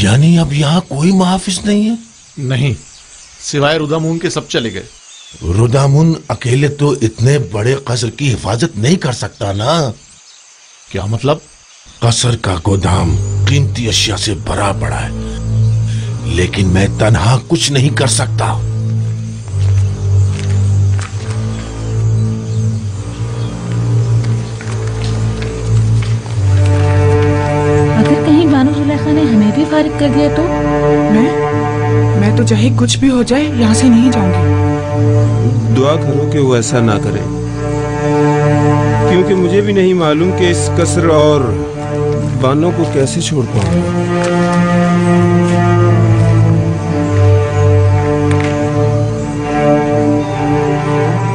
यानी अब यहाँ कोई मुहाफिज नहीं है? नहीं, सिवाय रुदामून के सब चले गए। रुदामून अकेले तो इतने बड़े कसर की हिफाजत नहीं कर सकता ना। क्या मतलब? कसर का गोदाम कीमती अशिया से भरा पड़ा है, लेकिन मैं तन्हा कुछ नहीं कर सकता। अगर कहीं बानो जुलेखा ने हमें भी फारिग कर दिया तो? मैं तो चाहे कुछ भी हो जाए यहाँ से नहीं जाऊंगी। दुआ करो कि वो ऐसा ना करे, क्योंकि मुझे भी नहीं मालूम कि इस कसर और बानों को कैसे छोड़ पाऊं।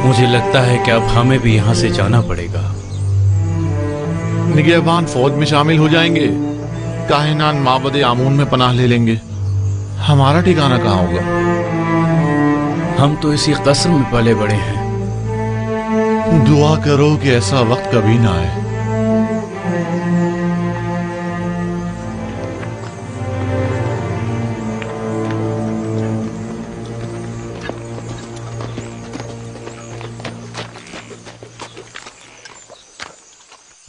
मुझे लगता है कि अब हमें भी यहाँ से जाना पड़ेगा। निगहबान फौज में शामिल हो जाएंगे, काहिनान माबद आमून में पनाह ले लेंगे। हमारा ठिकाना कहाँ होगा? हम तो इसी कसर में पले बड़े हैं। दुआ करो कि ऐसा वक्त कभी ना आए।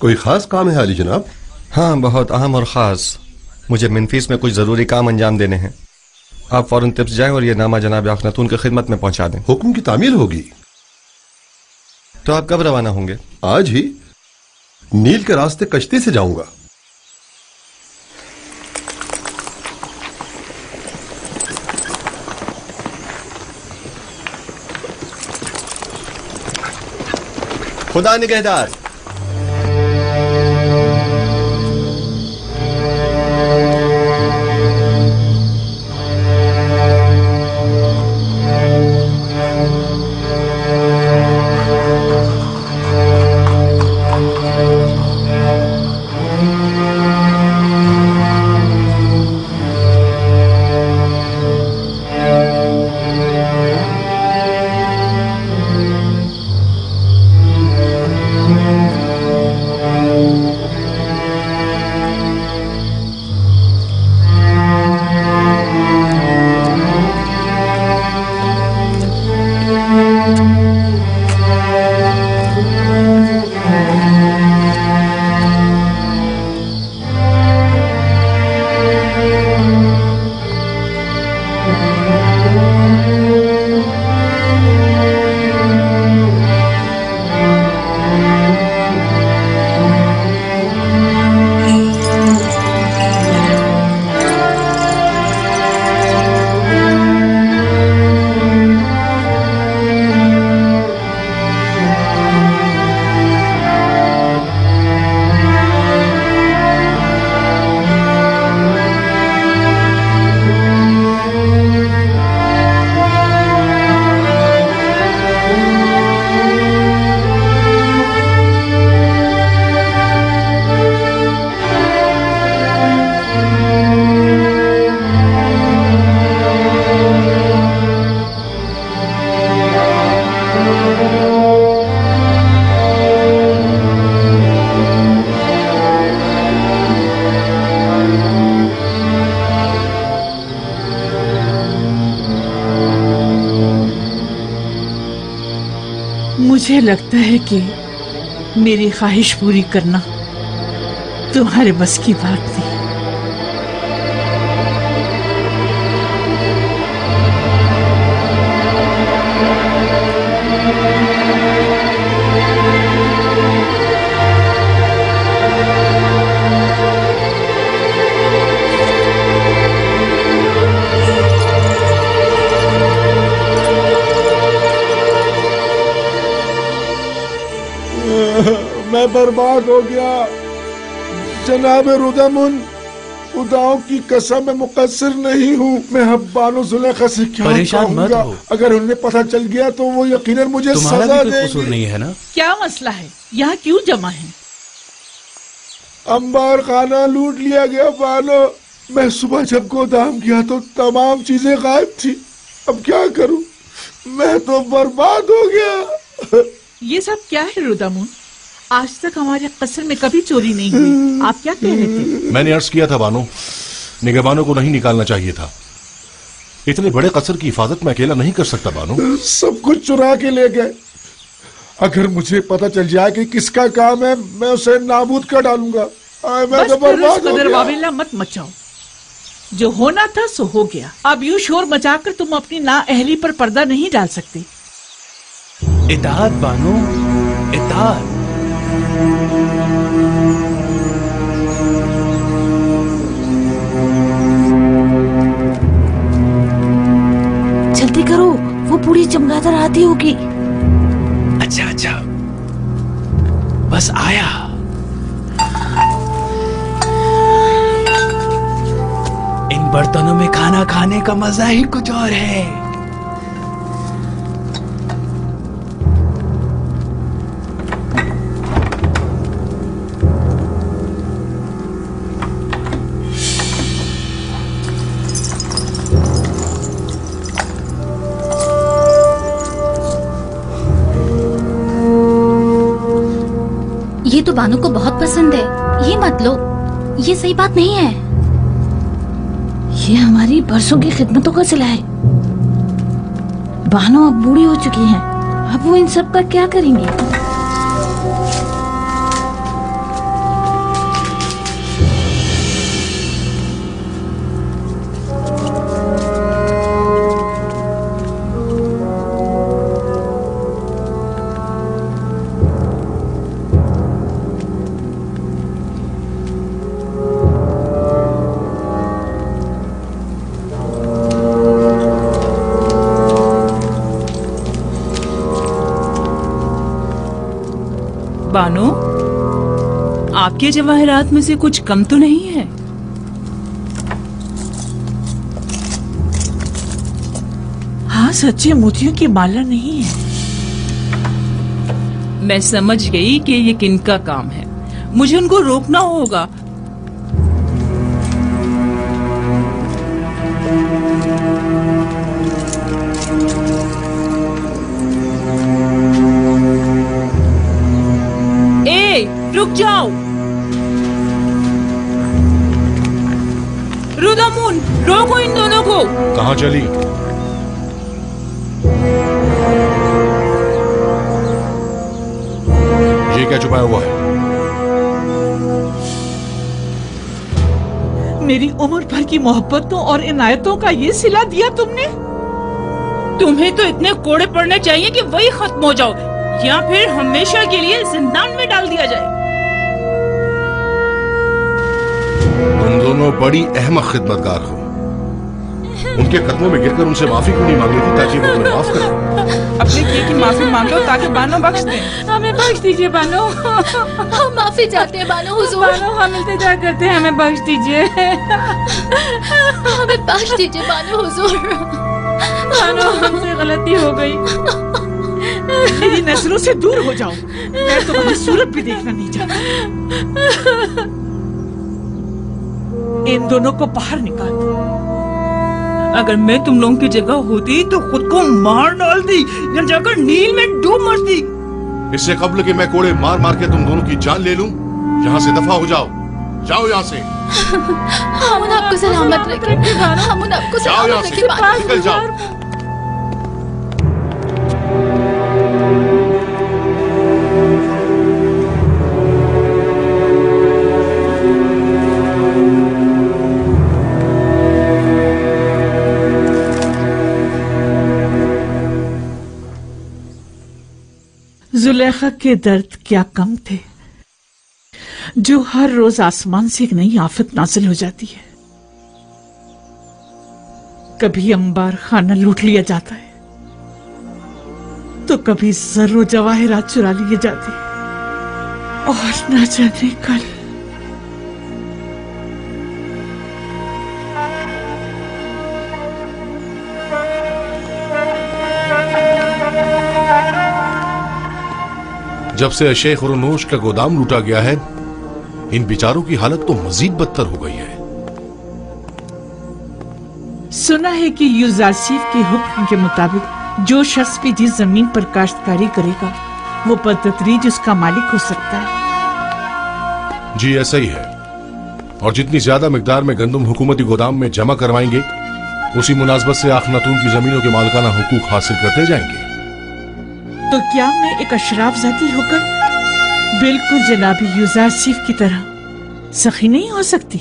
कोई खास काम है आली जनाब? हाँ, बहुत अहम और ख़ास। मुझे मिनफीस में कुछ ज़रूरी काम अंजाम देने हैं। आप फौरन तिब्स जाएं और ये नामा जनाब अखनातून की खिदमत में पहुंचा दें। हुक्म की तामील होगी। तो आप कब रवाना होंगे? आज ही। नील के रास्ते कश्ती से जाऊंगा। खुदा निगहदार। मुझे लगता है कि मेरी ख्वाहिश पूरी करना तुम्हारे बस की बात नहीं। मैं बर्बाद हो गया जनाब रुदामुन, खुदाओं की कसम मैं मुकस्सिर नहीं हूँ। मैं बानो जुलेखा से क्या कहूँगा? अगर उन्हें पता चल गया तो वो यकीनन मुझे सजा देंगे। नहीं है ना? क्या मसला है? यहाँ क्यों जमा है? अंबार खाना लूट लिया गया बानो। मैं सुबह जब गोदाम गया तो तमाम चीजें गायब थी। अब क्या करूँ? मैं तो बर्बाद हो गया। ये सब क्या है रुदामुन? आज तक हमारे कसर में कभी चोरी नहीं हुई। आप क्या कह रहे थे? मैंने अर्ज किया था बानो, निगहबानों को नहीं निकालना चाहिए था। इतने बड़े कसर की हिफाजत मैं अकेला नहीं कर सकता बानो। सब कुछ चुरा के ले गए। अगर मुझे पता चल जाए कि किसका काम है, मैं उसे नाबूद कर डालूंगा। मैं तो बर्बाद हो गया। वाविल्ला मत मचाओ, जो होना था सो हो गया। अब यूं शोर मचाकर तुम अपनी नाअहली पर पर्दा नहीं डाल सकती। इताअत बानो, इताअत। जल्दी करो, वो बूढ़ी चमगादड़ आती होगी। अच्छा अच्छा, बस आया। इन बर्तनों में खाना खाने का मजा ही कुछ और है। ये तो बानो को बहुत पसंद है, ये मत लो। ये सही बात नहीं है। ये हमारी बरसों की खिदमतों का सिला है। बानो अब बूढ़ी हो चुकी हैं, अब वो इन सब का क्या करेंगी? बानो, आपके जवाहरात में से कुछ कम तो नहीं है? हाँ, सच्चे मोतियों की माला नहीं है। मैं समझ गई कि ये किनका काम है। मुझे उनको रोकना होगा। रुक जाओ रुदामुन, रोको इन दोनों को। कहाँ चली? ये क्या छुपाया हुआ है? मेरी उम्र भर की मोहब्बतों और इनायतों का ये सिला दिया तुमने। तुम्हें तो इतने कोड़े पड़ने चाहिए कि वही खत्म हो जाओ, या फिर हमेशा के लिए जिंदान में डाल दिया जाए। तुम दोनों बड़ी अहमक खिदमतगार हो। उनके कदमों में गिरकर उनसे माफी क्यों नहीं मांग रही थी ताकि वो तुम्हें माफ करें? अपने किए की माफी मांगो ताकि बानो बख्श दे। हमें बख्श दीजिए बानो। हम माफी चाहते हैं बानो हुजूर। बानो, हम इल्तिजा करते हैं, हमें बख्श दीजिए। हमें बख्श दीजिए बानो हुजूर। बानो, हमसे गलती हो गई। मेरी नजरों से दूर हो जाओ, मैं तुम्हारी सूरत भी देखना नहीं चाहता। इन दोनों को बाहर निकाल दो। अगर मैं तुम लोगों की जगह होती तो खुद को मार डालती या जाकर नील में डूब मरती। इससे कब्ल कि मैं कोड़े मार मार के तुम दोनों की जान ले लूं, यहाँ से दफा हो जाओ। जाओ यहाँ से। हम आपको सलामत रखें। हम आपको सलामत रखें। निकल जाओ। जुलेखा के दर्द क्या कम थे, जो हर रोज आसमान से एक नई आफत नाजिल हो जाती है। कभी अंबार खाना लूट लिया जाता है, तो कभी जर्रो जवाहिरात चुरा लिए जाते हैं, और न जाने कल। जब से शेख रुनूश का गोदाम लूटा गया है, इन बेचारों की हालत तो मजीद बदतर हो गई है। सुना है कि यूजारसीफ के हुक्म के मुताबिक जो शख्स भी जिस जमीन पर काश्तकारी करेगा, वो बदतदरीज उसका मालिक हो सकता है। जी ऐसा ही है। और जितनी ज्यादा मिकदार में गंदम हुकूमती गोदाम में जमा करवाएंगे, उसी मुनासबत से आखनातून की जमीनों के मालिकाना हुकूक हासिल करते जाएंगे। तो क्या मैं एक अशराफ जाती होकर बिल्कुल जनाबी यूजारसीफ की तरह सखी नहीं हो सकती?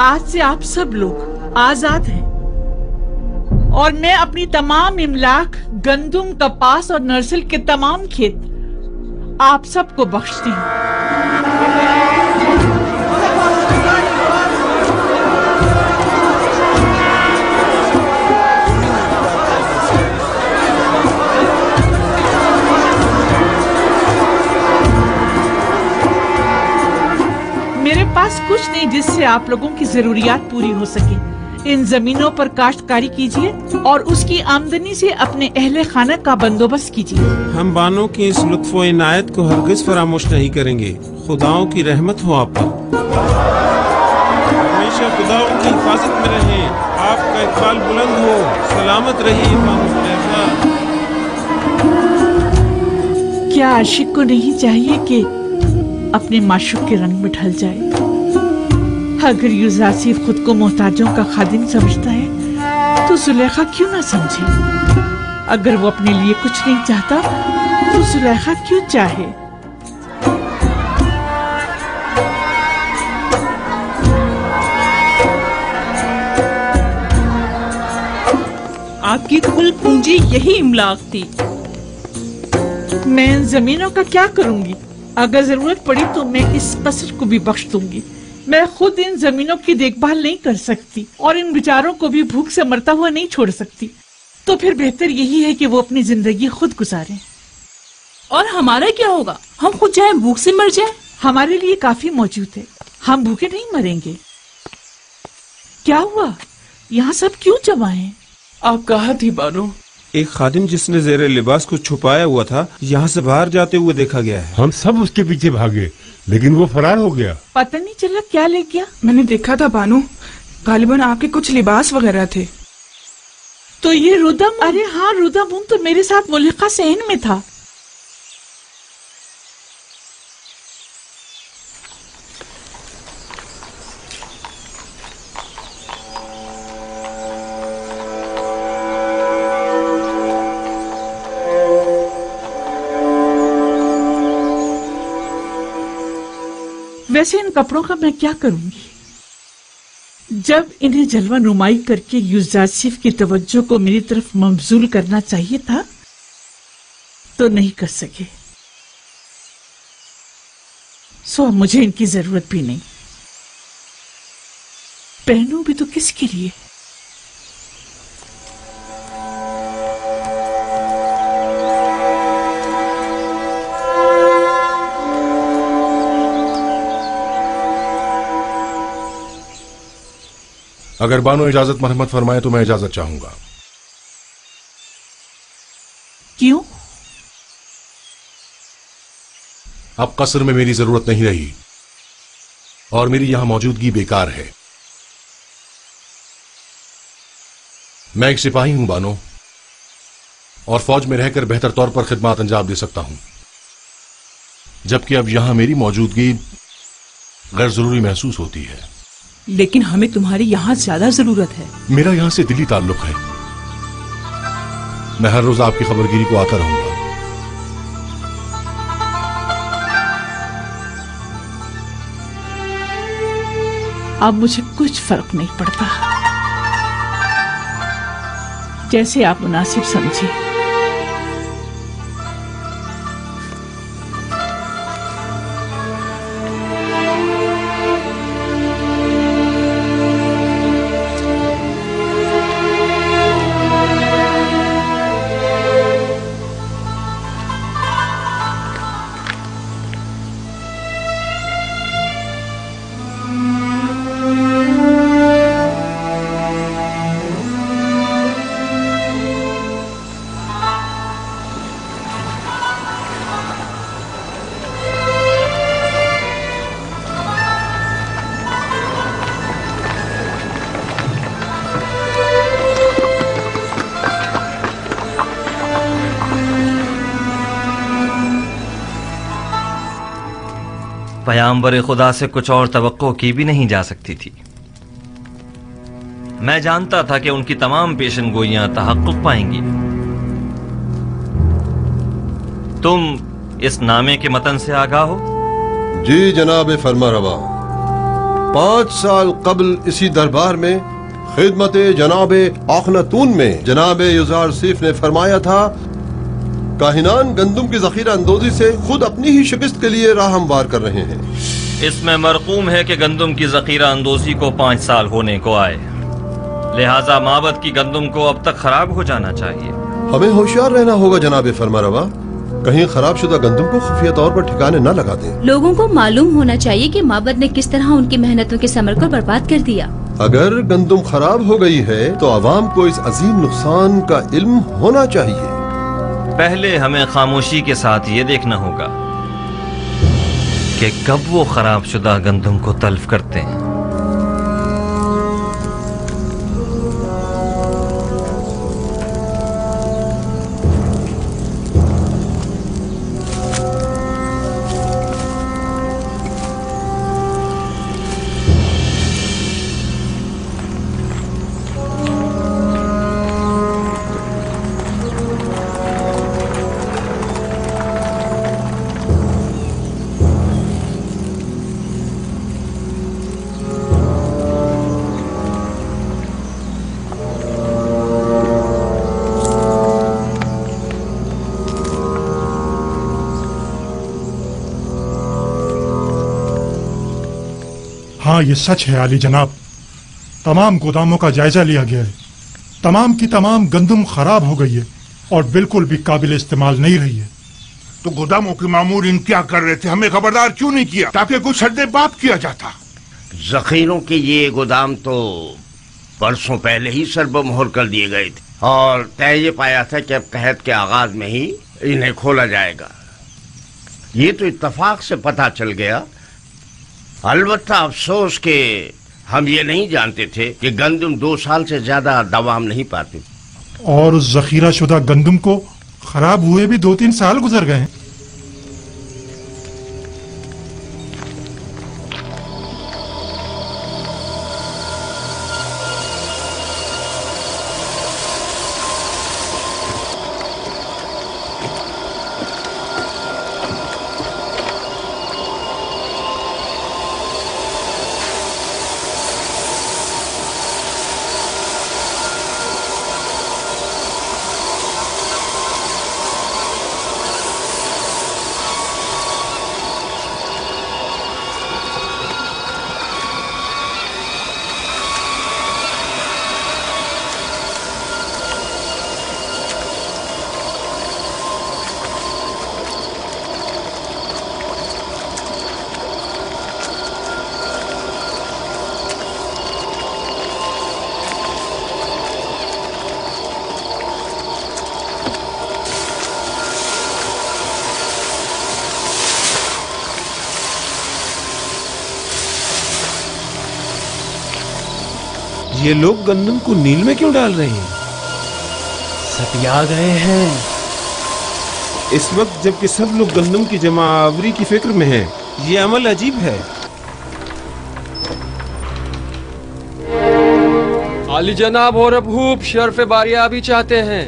आज से आप सब लोग आजाद हैं और मैं अपनी तमाम इमलाक, गंदुम, कपास और नर्सल के तमाम खेत आप सबको बख्शती हूँ। मेरे पास कुछ नहीं जिससे आप लोगों की जरूरियात पूरी हो सके। इन जमीनों पर काश्तकारी कीजिए और उसकी आमदनी से अपने अहले खाना का बंदोबस्त कीजिए। हम बानों की इस लुत्फ व इनायत को हरगिज फरामोश नहीं करेंगे। खुदाओं की रहमत हो आप पर। हमेशा खुदाओं की हिफाजत में रहें। आपका इकबाल बुलंद हो। सलामत रहिए बानो जुलेखा। क्या आशिक को नहीं चाहिए कि अपने माशूक के रंग में ढल जाए? अगर यूजारसीफ खुद को मोहताजों का खादिम समझता है तो जुलेखा क्यों ना समझे? अगर वो अपने लिए कुछ नहीं चाहता तो जुलेखा क्यों चाहे? आपकी कुल पूंजी यही इमलाक थी। मैं इन जमीनों का क्या करूंगी? अगर जरूरत पड़ी तो मैं इस कसर को भी बख्श दूंगी। मैं खुद इन जमीनों की देखभाल नहीं कर सकती और इन बेचारों को भी भूख से मरता हुआ नहीं छोड़ सकती। तो फिर बेहतर यही है कि वो अपनी जिंदगी खुद गुजारें। और हमारा क्या होगा? हम खुद चाहे भूख से मर जाएं? हमारे लिए काफी मौजूद है। हम भूखे नहीं मरेंगे। क्या हुआ? यहाँ सब क्यों जमा हैं? आप कहाँ थी बानो? एक खादिम जिसने जेरे लिबास को छुपाया हुआ था यहाँ से बाहर जाते हुए देखा गया है। हम सब उसके पीछे भागे लेकिन वो फरार हो गया। पता नहीं चला क्या ले गया। मैंने देखा था बानो, गालिबन आपके कुछ लिबास वगैरह थे। तो ये रुदम? अरे हाँ, रुदम तो मेरे साथ मुल्का सेन में था। वैसे इन कपड़ों का मैं क्या करूंगी? जब इन्हें जलवा नुमाई करके यूजारसीफ की तवज्जो को मेरी तरफ मबजूल करना चाहिए था तो नहीं कर सके। सो अब मुझे इनकी जरूरत भी नहीं। पहनूं भी तो किसके लिए? अगर बानो इजाजत मरहमत फरमाए तो मैं इजाजत चाहूंगा। क्यों? अब कसर में मेरी जरूरत नहीं रही और मेरी यहां मौजूदगी बेकार है। मैं एक सिपाही हूं बानो, और फौज में रहकर बेहतर तौर पर खिदमत अंजाम दे सकता हूं, जबकि अब यहां मेरी मौजूदगी गैर जरूरी महसूस होती है। लेकिन हमें तुम्हारी यहाँ ज्यादा जरूरत है। मेरा यहाँ से दिली ताल्लुक है। मैं हर रोज आपकी खबरगिरी को आता रहूंगा। अब मुझे कुछ फर्क नहीं पड़ता। जैसे आप मुनासिब समझे। पैगंबर खुदा से कुछ और तवक्को की भी नहीं जा सकती थी। मैं जानता था कि उनकी तमाम पेशनगोइयां तहक्कुक पाएंगी। तुम इस नामे के मतन से आगाह हो? जी जनाब फरमारवा, 5 साल कबल इसी दरबार में खिदमत जनाब आखनतून में जनाब युजार सीफ ने फरमाया था, काहिनान गंदुम की जखीरा अंदोजी से खुद अपनी ही शिकस्त के लिए राह हमवार कर रहे हैं। इसमें मरकूम है कि गंदुम की जखीरा अंदोजी को 5 साल होने को आए, लिहाजा माबद की गंदुम को अब तक खराब हो जाना चाहिए। हमें होशियार रहना होगा जनाब फरमारवा, कहीं खराब शुदा गंदुम को खुफिया तौर पर ठिकाने न लगा दें। लोगों को मालूम होना चाहिए कि माबद ने किस तरह उनकी मेहनतों के समर को बर्बाद कर दिया। अगर गंदुम खराब हो गई है तो आवाम को इस अजीम नुकसान का इल्म होना चाहिए। पहले हमें खामोशी के साथ ये देखना होगा कि कब वो खराब शुदा गंदुम को तल्फ करते हैं। हाँ, ये सच है आली जनाब। तमाम गोदामों का जायजा लिया गया है। तमाम की तमाम गंदुम खराब हो गई है और बिल्कुल भी काबिल इस्तेमाल नहीं रही है। तो गोदामों के मामूरीन क्या कर रहे थे? हमें खबरदार क्यों नहीं किया ताकि कुछ सद्दे बात किया जाता? जखीरों के ये गोदाम तो बरसों पहले ही सरबमोहर कर दिए गए थे और तय ये पाया था कि अब कहत के आगाज में ही इन्हें खोला जाएगा। ये तो इत्तफाक से पता चल गया। अलबत्ता अफसोस के हम ये नहीं जानते थे कि गंदुम 2 साल से ज्यादा दवाम नहीं पाती और उस जखीरा शुदा गंदुम को खराब हुए भी 2-3 साल गुजर गए हैं। ये लोग गंदम को नील में क्यों डाल रहे हैं? सतिया गए हैं। इस वक्त जबकि सब लोग गंदम की जमा आवरी की फिक्र में हैं, ये अमल अजीब है। आली जनाब और अबूब शर्फ बारिया भी चाहते हैं।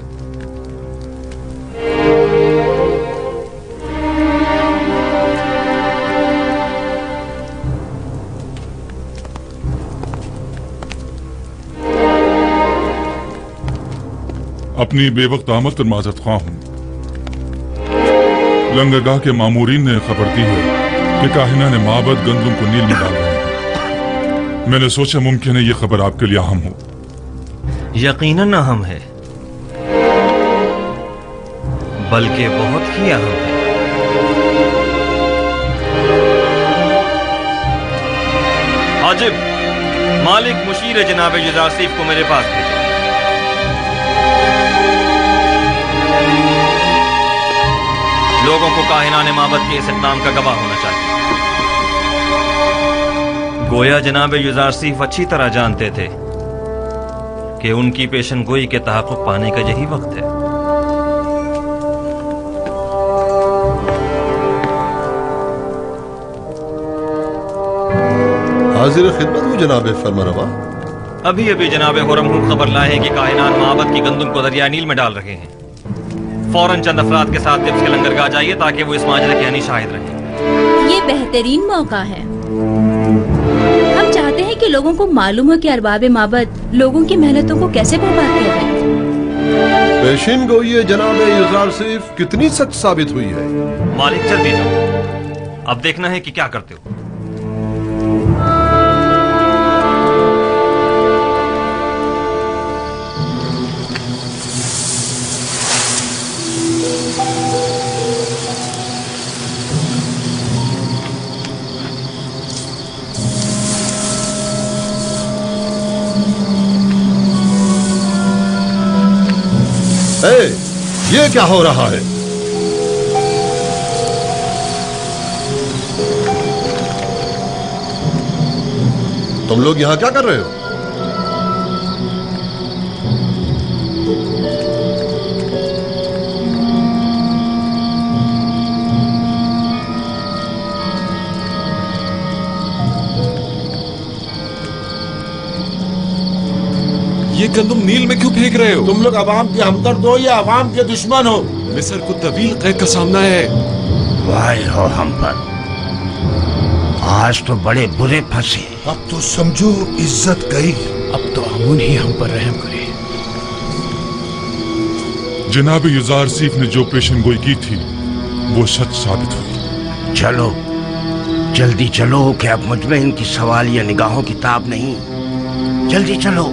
अपनी बेवक्त आमद पर माजरत ख्वाह हूं। लंगरगाह के मामूरीन ने खबर दी है कि काहिना ने माबद गंदुम को नील में डाल रहे हैं। मैंने सोचा मुमकिन है ये खबर आपके लिए अहम हो। यकीनन अहम है, बल्कि बहुत ही अहम है। हाजिब, मालिक मुशीर जनाब युजासीफ को मेरे पास भेजो। लोगों को काहिनाने माबद के इस इक़दाम का गवाह होना चाहिए। गोया जनाब युजारसीफ अच्छी तरह जानते थे कि उनकी पेशनगोई के तहक़्क़ुक़ पाने का यही वक्त है। वजीर खिदमत हूँ जनाब फरमारवा। अभी अभी जनाब हुरमहूब खबर लाए हैं कि काहिनान माबद की गंदुम को दरिया नील में डाल रहे हैं। फौरन चंद अफराद के साथ तिब्स के लंगरगाह जाइए ताकि वो इस माजरे के हनी शाहिद रहें। ये बेहतरीन मौका है। हम चाहते हैं कि लोगों को मालूम हो कि अरबाब माबद लोगों की मेहनतों को कैसे बर्बाद कर रहे हैं। पेशिन गोई जनाब युजार सिर्फ कितनी सच साबित हुई है? मालिक जल्दी जाओ, अब देखना है कि क्या करते हो। ये क्या हो रहा है? तुम लोग यहां क्या कर रहे हो? ये गंदुम नील में क्यों फेंक रहे हो? तुम लोग अवाम के हमदर्द हो या अवाम के दुश्मन हो? मिस्र को तवील कैद का सामना है। वाह हो हम पर, आज तो बड़े बुरे फंसे। अब तो समझो इज्जत गई। अब तो अमून ही हम पर रहम करे। जनाब युजार सीफ ने जो पेशन गोई की थी वो सच साबित हुई। चलो जल्दी चलो कि अब मुझ में इनकी सवाल या निगाहों की ताब नहीं। जल्दी चलो।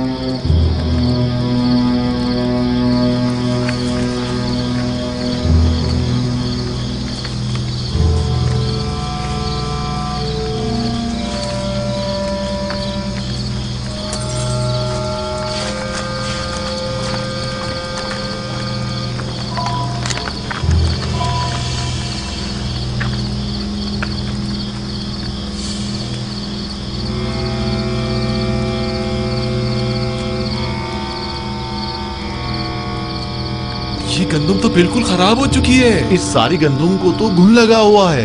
गंदुम तो बिल्कुल खराब हो चुकी है। इस सारी गंदुम को तो घुन लगा हुआ है।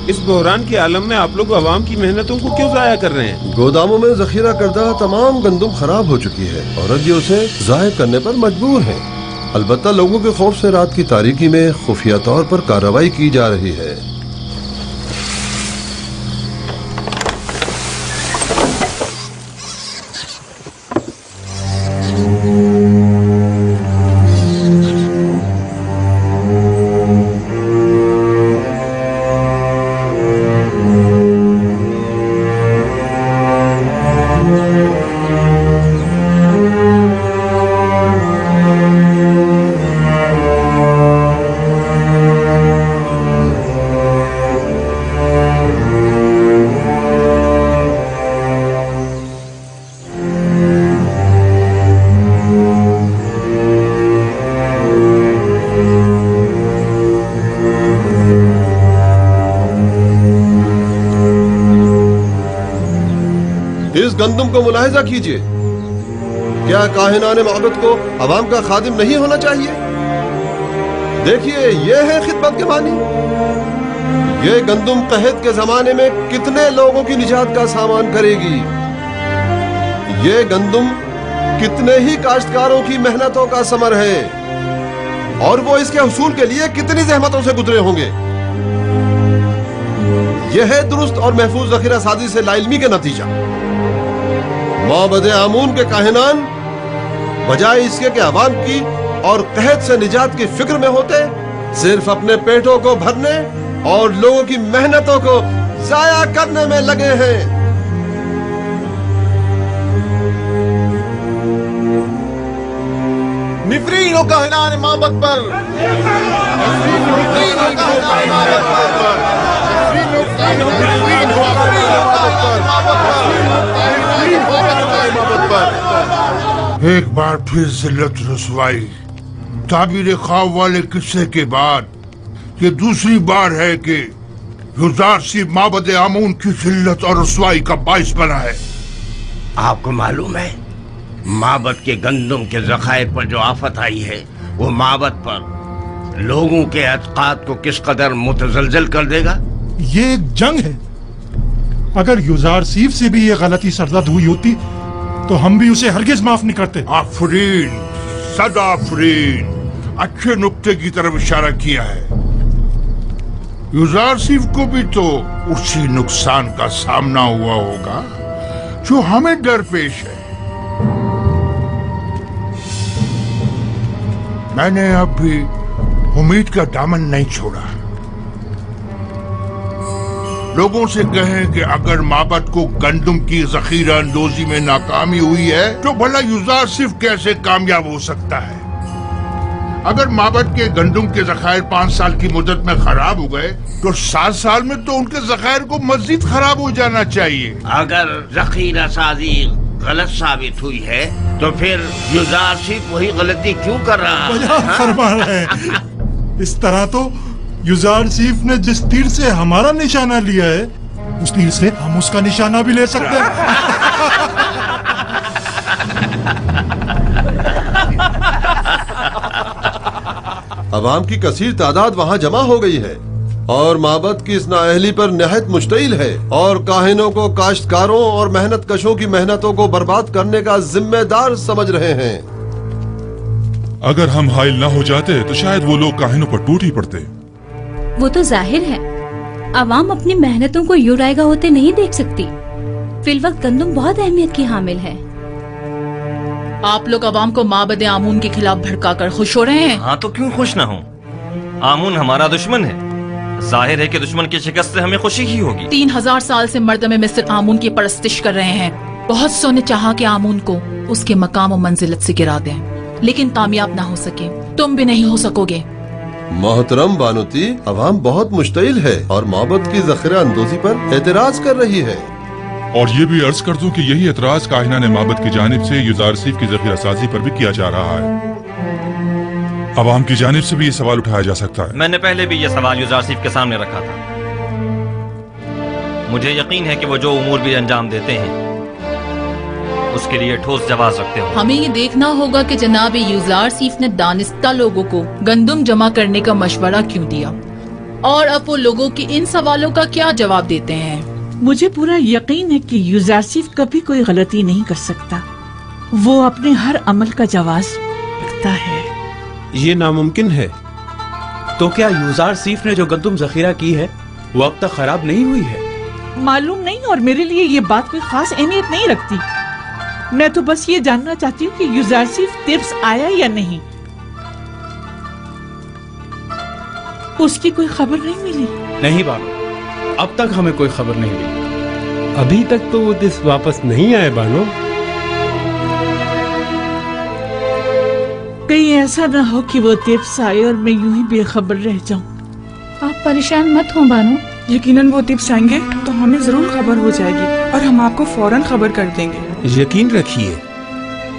इस बहरान के आलम में आप लोग अवाम की मेहनतों को क्यों जाया कर रहे हैं? गोदामों में जखीरा करदा तमाम गंदुम खराब हो चुकी है और अब ये उसे जाहिर करने पर मजबूर है। अलबत्ता लोगों के खौफ से रात की तारीकी में खुफिया तौर पर कार्रवाई की जा रही है। गंदुम को मुलाहिजा कीजिए। क्या काहिनाने माबद को अवाम का खादिम नहीं होना चाहिए? देखिए ये है खिदमत के मानी। ये गंदुम कहत के जमाने में कितने लोगों की निजात का सामान करेगी। ये गंदुम कितने ही काश्तकारों की मेहनतों का समर है और वो इसके हुसूल के लिए कितनी जहमतों से गुजरे होंगे। यह है दुरुस्त और महफूज जखीरा साजी से लाइल्मी के नतीजा। माबदे आमून के काहिनान बजाय इसके कि अवाम की और कहत से निजात की फिक्र में होते, सिर्फ अपने पेटों को भरने और लोगों की मेहनतों को जाया करने में लगे हैं। निफरीन हो काहिनान माबद पर। एक बार फिर जिल्लत रसवाई। ताबीर ख्वाब वाले किस्से के बाद ये दूसरी बार है कि युजार सिर्फ माबद आमून की जिल्लत और रसवाई का बाइस बना है। आपको मालूम है माबद के गंदुम के जखायर पर जो आफत आई है वो माबद पर लोगों के अतकाद को किस कदर मुतजलजल कर देगा। ये एक जंग है अगर युजार सीफ से भी ये गलती सरजद हुई होती तो हम भी उसे हरगिज माफ नहीं करते। आफरीन, सदा आफरीन, अच्छे नुक्ते की तरफ इशारा किया है। युजार सीफ को भी तो उसी नुकसान का सामना हुआ होगा जो हमें दरपेश है। मैंने अब भी उम्मीद का दामन नहीं छोड़ा। लोगों से कहें कि अगर माबद को गंदुम की जखीरा अंदोजी में नाकामी हुई है तो भला युजार सिर्फ कैसे कामयाब हो सकता है। अगर माबद के गंदुम के जखायर 5 साल की मुद्दत में खराब हो गए तो 7 साल में तो उनके जखायर को मजीद खराब हो जाना चाहिए। अगर जखीरा साजी गलत साबित हुई है तो फिर युजार सिर्फ वही गलती क्यों कर रहा है? फरमा रहे हैं। इस तरह तो युजार सीफ ने जिस तीर से हमारा निशाना लिया है उस तीर से हम उसका निशाना भी ले सकते हैं। अवाम की कसीर तादाद वहाँ जमा हो गई है और माबद की इस नाअहली पर निहायत मुश्तइल है और काहिनों को काश्तकारों और मेहनत कशों की मेहनतों को बर्बाद करने का जिम्मेदार समझ रहे हैं। अगर हम हाइल न हो जाते तो शायद वो लोग काहिनों पर टूट ही पड़ते। वो तो जाहिर है अवाम अपनी मेहनतों को यूं रायगा होते नहीं देख सकती। फिलवक्त गंदुम बहुत अहमियत की हामिल है। आप लोग अवाम को माबद आमून के खिलाफ भड़काकर खुश हो रहे हैं। हाँ तो क्यों खुश ना हो? आमून हमारा दुश्मन है। जाहिर है कि दुश्मन की शिकस्त से हमें खुशी ही होगी। 3000 साल से मर्दमे मिस्र आमून की परस्तिश कर रहे हैं। बहुत सौ ने चाहा कि आमून को उसके मकाम और मंजिलत से गिरा दें, लेकिन कामयाब ना हो सके। तुम भी नहीं हो सकोगे। मोहतरम बानुती, अवाम बहुत मुश्तइल है और माबद की जखीरा अंदोजी पर एतराज कर रही है। और ये भी अर्ज कर दूं कि यही एतराज काहिना ने माबद की जानिब से युजार सीफ की जखीरा साजी पर भी किया जा रहा है। अवाम की जानिब से भी ये सवाल उठाया जा सकता है। मैंने पहले भी ये सवाल युजार सीफ के सामने रखा था। मुझे यकीन है कि वो जो उमूर भी अंजाम देते हैं उसके लिए ठोस जवाब रखते हो। हमें ये देखना होगा कि जनाब युजार सीफ ने दानिस्ता लोगों को गंदुम जमा करने का मशवरा क्यों दिया और अब वो लोगों के इन सवालों का क्या जवाब देते हैं। मुझे पूरा यकीन है कि युजार सीफ कभी कोई गलती नहीं कर सकता। वो अपने हर अमल का जवाब रखता है। ये नामुमकिन है। तो क्या युजार सीफ ने जो गंदुम जखीरा की है वो अब तक खराब नहीं हुई है? मालूम नहीं, और मेरे लिए ये बात कोई खास अहमियत नहीं रखती। मैं तो बस ये जानना चाहती हूँ कि युजार सीफ तिब्स आया या नहीं। उसकी कोई खबर नहीं मिली। नहीं बानो, अब तक हमें कोई खबर नहीं मिली। अभी तक तो वो तिब्स वापस नहीं आए बानो। कहीं ऐसा ना हो कि वो तिब्स आए और मैं यूं ही बेखबर रह जाऊं। आप परेशान मत हो बानो। यकीनन वो तिब्स आएंगे तो हमें जरूर खबर हो जाएगी और हम आपको फौरन खबर कर देंगे। यकीन रखिए।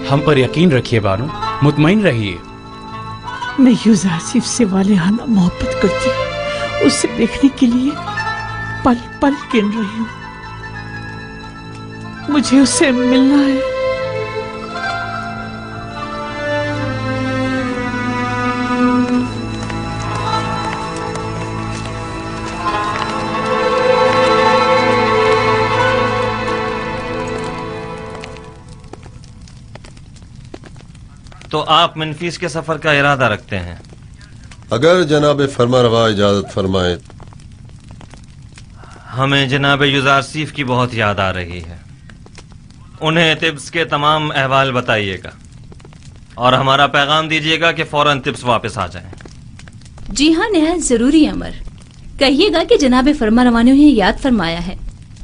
हम पर यकीन रखिए बानो, मुतमईन रहिए। मैं युजार सीफ से वालिहाना मोहब्बत करती हूँ। उसे देखने के लिए पल पल गिन रही हूँ। मुझे उससे मिलना है। तो आप मनफीस के सफर का इरादा रखते हैं? अगर जनाब फरमा रवा इजाजत फरमाए। हमें जनाब युजार सीफ की बहुत याद आ रही है। उन्हें तिब्स के तमाम अहवाल बताइएगा और हमारा पैगाम दीजिएगा कि फौरन तिब्स वापस आ जाएं। जी हाँ, निहायत जरूरी अमर। कहिएगा कि जनाब फरमा रवा ने उन्हें याद फरमाया है,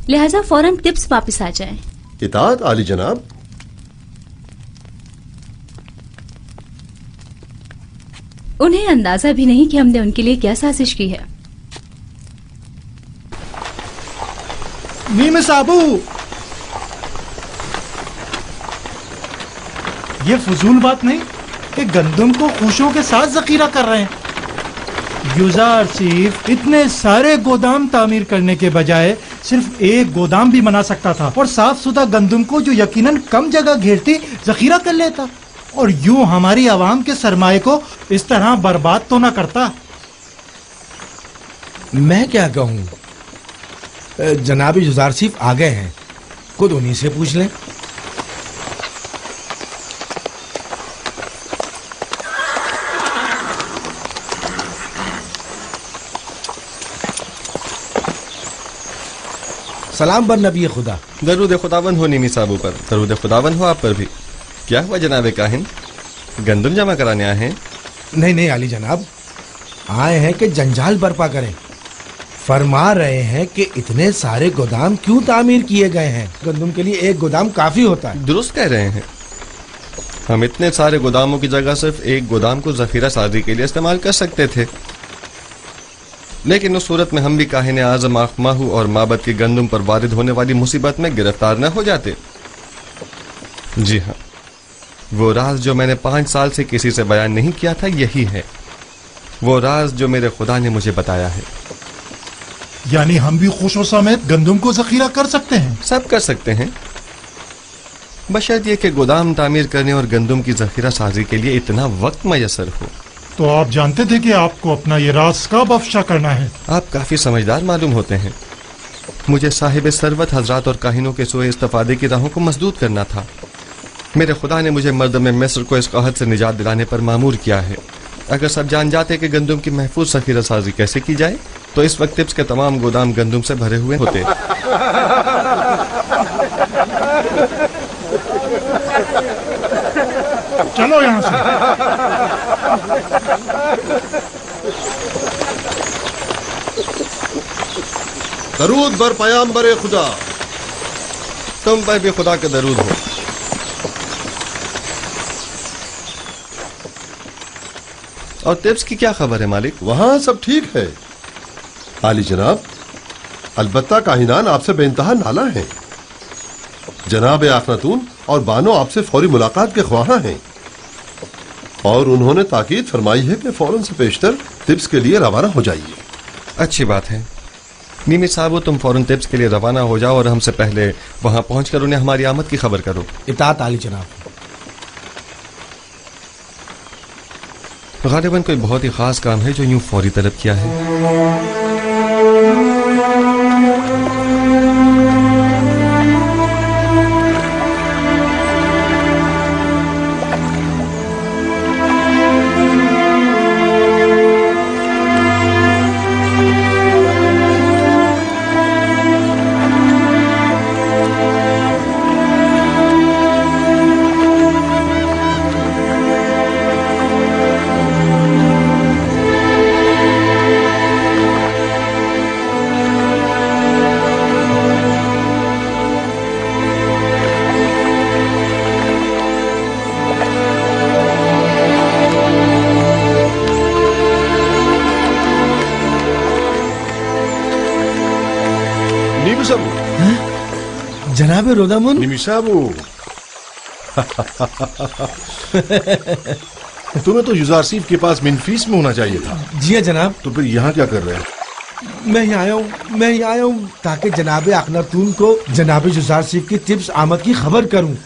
लिहाजा फौरन तिब्स वापस आ जाएं। इताअत आली जनाब। उन्हें अंदाजा भी नहीं कि हमने उनके लिए क्या साजिश की है। नीम साबू, ये फजूल बात नहीं कि गंदुम को खुशों के साथ जखीरा कर रहे हैं। युजार सीफ इतने सारे गोदाम तामीर करने के बजाय सिर्फ एक गोदाम भी बना सकता था और साफ सुथरा गंदुम को जो यकीनन कम जगह घेरती जखीरा कर लेता और यूं हमारी आवाम के सरमाए को इस तरह बर्बाद तो ना करता। मैं क्या कहूँ, जनाब युजारसीफ आ गए हैं, खुद उन्हीं से पूछ लें। सलाम बर नबी खुदा। दरूद खुदावन हो नीमी साहब पर, दरूद खुदावन हो आप पर भी। क्या हुआ जनाब काहिन, गंदम जमा कराने आए हैं? नहीं नहीं आली जनाब, आए हैं कि जंजाल बर्पा करें। फरमा रहे हैं कि इतने सारे गोदाम क्यों तामीर किए गए हैं, गंदम के लिए एक गोदाम काफी होता है। दुरुस्त कह रहे हैं, हम इतने सारे गोदामों की जगह सिर्फ एक गोदाम को जखीरा साजी के लिए इस्तेमाल कर सकते थे, लेकिन उस सूरत में हम भी काहिन आज़म आखमाहू और माबद की गंदम पर वारिद होने वाली मुसीबत में गिरफ्तार न हो जाते। जी हाँ, वो राज जो मैंने 5 साल से किसी से बयान नहीं किया था, यही है वो राज जो मेरे खुदा ने मुझे बताया है। यानी हम भी खुशो समेत गंदम को जखीरा कर सकते हैं? सब कर सकते हैं, बशर्त ये कि गोदाम तामीर करने और गंदम की जखीरा साजी के लिए इतना वक्त मयसर हो। तो आप जानते थे कि आपको अपना ये राज कब अफशा करना है? आप काफी समझदार मालूम होते हैं। मुझे साहिब सरवत हजरात और काहिनों के सोए इस्तिफादे की राहों को मजदूद करना था। मेरे खुदा ने मुझे मर्दम मिस्र को इस कहत से निजात दिलाने पर मामूर किया है। अगर सब जान जाते कि गंदम की महफूज जखीरा साजी कैसे की जाए, तो इस वक्त टिप्स के तमाम गोदाम गंदम से भरे हुए होते। चलो यहाँ से। दरूद बर पयाम्बर खुदा। तुम पर भी खुदा का दरूद हो। और टिप्स की क्या खबर है मालिक? वहां सब ठीक है आली जनाब, अलबत्ता काहिनान आपसे बेइंतहा नाला है। जनाब आखनातून और बानो आपसे फौरी मुलाकात के ख्वाहा हैं और उन्होंने ताकीद फरमाई है कि फौरन से पेशतर टिप्स के लिए रवाना हो जाइए। अच्छी बात है नीमी साहब, तुम फौरन टिप्स के लिए रवाना हो जाओ और हमसे पहले वहां पहुंचकर उन्हें हमारी आमद की खबर करो। इताअत आली जनाब। गालिबन कोई बहुत ही खास काम है जो यूं फौरी तलब किया है। जनाब रोदामुन। निमिसाबू तुम्हें तो युजारसीफ के पास मिनफीस में होना चाहिए था। जी हाँ जनाब। तो फिर यहाँ क्या कर रहे हैं? मैं यहाँ आया हूँ ताकि जनाब अखनातून को जनाब युजारसीफ की टिप्स आमद की खबर करूँ।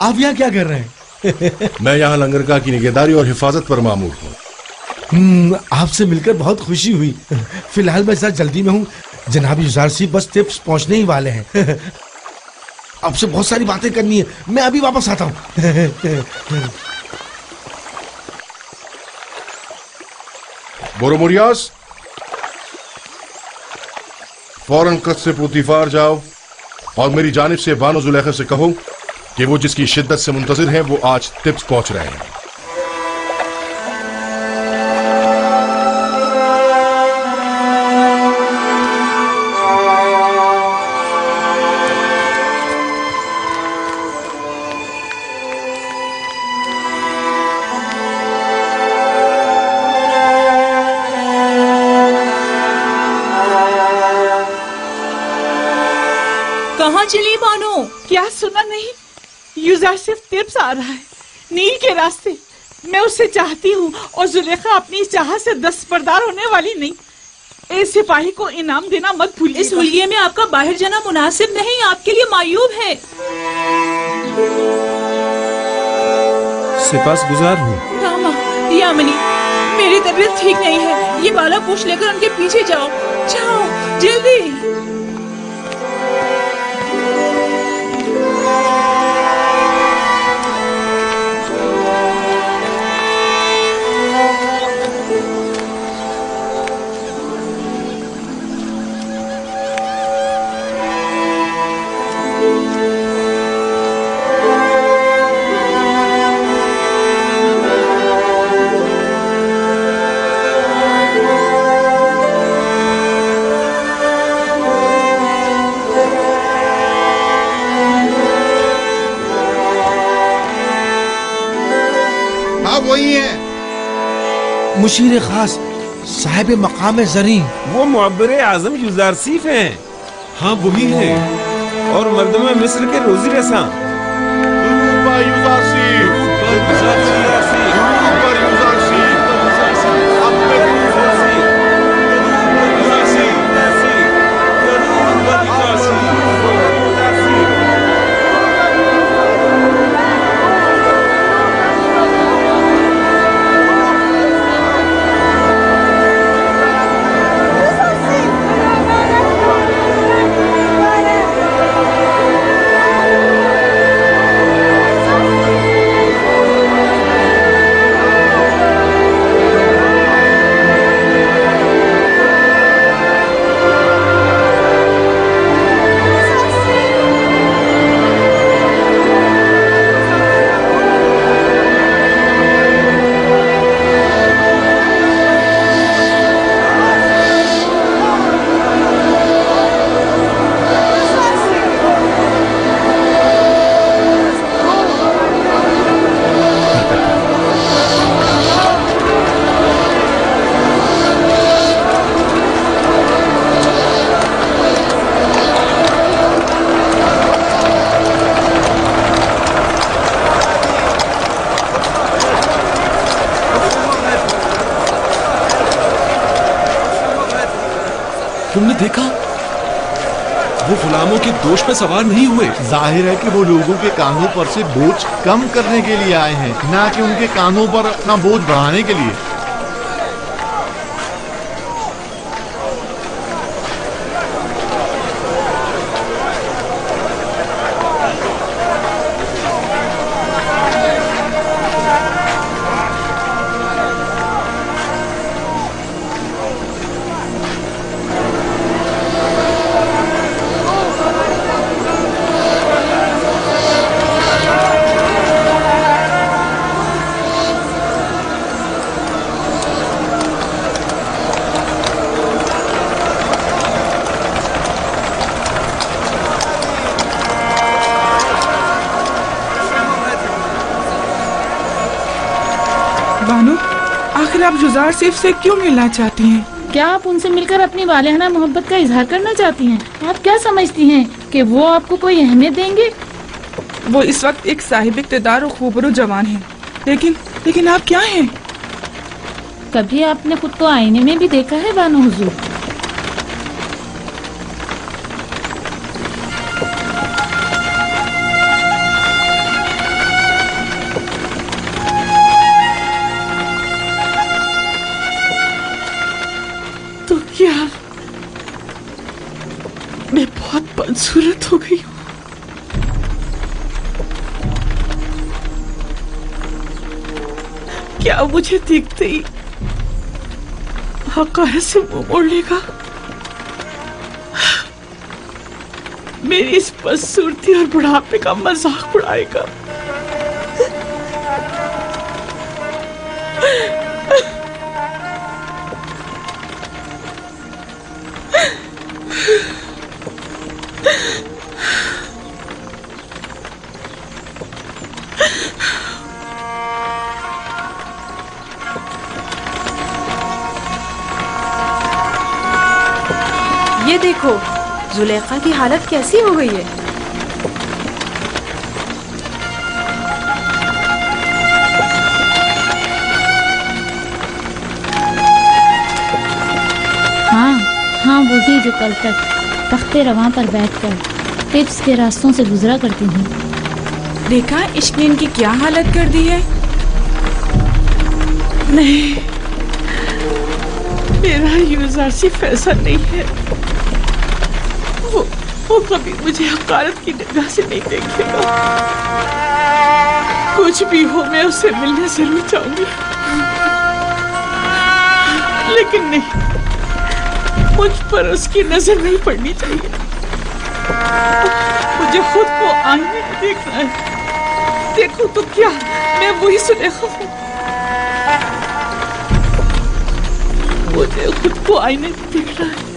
आप यहाँ क्या कर रहे हैं? मैं यहाँ लंगरगाह की निगहदारी और हिफाजत पर मामूर हूँ। आपसे मिलकर बहुत खुशी हुई। फिलहाल मैं सर जल्दी में हूँ। जनाब युजारसीफ बस टिप्स पहुँचने ही वाले हैं। आपसे बहुत सारी बातें करनी है, मैं अभी वापस आता हूँ। बोरोमोरियास, फौरन कद से पुतिफार जाओ और मेरी जानिब से बानो जुलेखा से कहो कि वो जिसकी शिद्दत से मुंतजिर हैं वो आज टिप्स पहुंच रहे हैं। कहाँ चली बानो? क्या सुना नहीं? युजारसीफ टिप्स आ रहा है नील के रास्ते। मैं उससे चाहती हूँ और जुलेखा अपनी इस चाह से दस्तबरदार होने वाली नहीं। इस सिपाही को इनाम देना मत भूलिए। इस हुलिये में आपका बाहर जाना मुनासिब नहीं, आपके लिए मायूब है। सिपासगुजार हूँ। रामा, यामिनी, मेरी तबीयत ठीक नहीं है। ये बाला पोश लेकर उनके पीछे जाओ, जाओ जल्दी। मुशीर खास साहिब मकाम जरी। वो मुअब्बर आजम युजारसीफ हैं। हाँ वही है। और मर्दम मिस्र के रोजी रसा। तुमने देखा वो गुलामों के दोष पे सवार नहीं हुए। जाहिर है कि वो लोगों के कांधों पर से बोझ कम करने के लिए आए हैं, ना कि उनके कांधों पर अपना बोझ बढ़ाने के लिए। बानो, आखिर आप जुजार सिर्फ से क्यों मिलना चाहती हैं? क्या आप उनसे मिलकर अपनी वालिहाना मोहब्बत का इजहार करना चाहती हैं? आप क्या समझती हैं कि वो आपको कोई अहमियत देंगे? वो इस वक्त एक साहिब इक़्तिदार और खूबरू जवान हैं, लेकिन आप क्या हैं? कभी आपने खुद को आईने में भी देखा है बानो हुजूर? तो क्या मैं बहुत बदसूरत हो गई हूँ? क्या मुझे देखते ही हक़ाइक़ से मुंह मोड़ लेगा? मेरी इस बदसूरती और बुढ़ापे का मजाक उड़ाएगा? ये देखो जुलेखा की हालत कैसी हो गई है। हाँ वही जो कल तक तख्ते रवां पर बैठकर टिप्स के रास्तों से गुजरा करती थी। देखा इश्क ने इनकी क्या हालत कर दी है। नहीं, मेरा युजारसीफ ऐसा नहीं है। वो कभी मुझे हक़ारत की निगाह से नहीं देखेगा। कुछ भी हो मैं उससे मिलने जरूर चाहूंगी, लेकिन नहीं, मुझ पर उसकी नजर नहीं पड़नी चाहिए। मुझे खुद को आईने में देखना है। देखो तो क्या मैं वही सुलेखा हूँ? मुझे खुद को आईने में देखना है।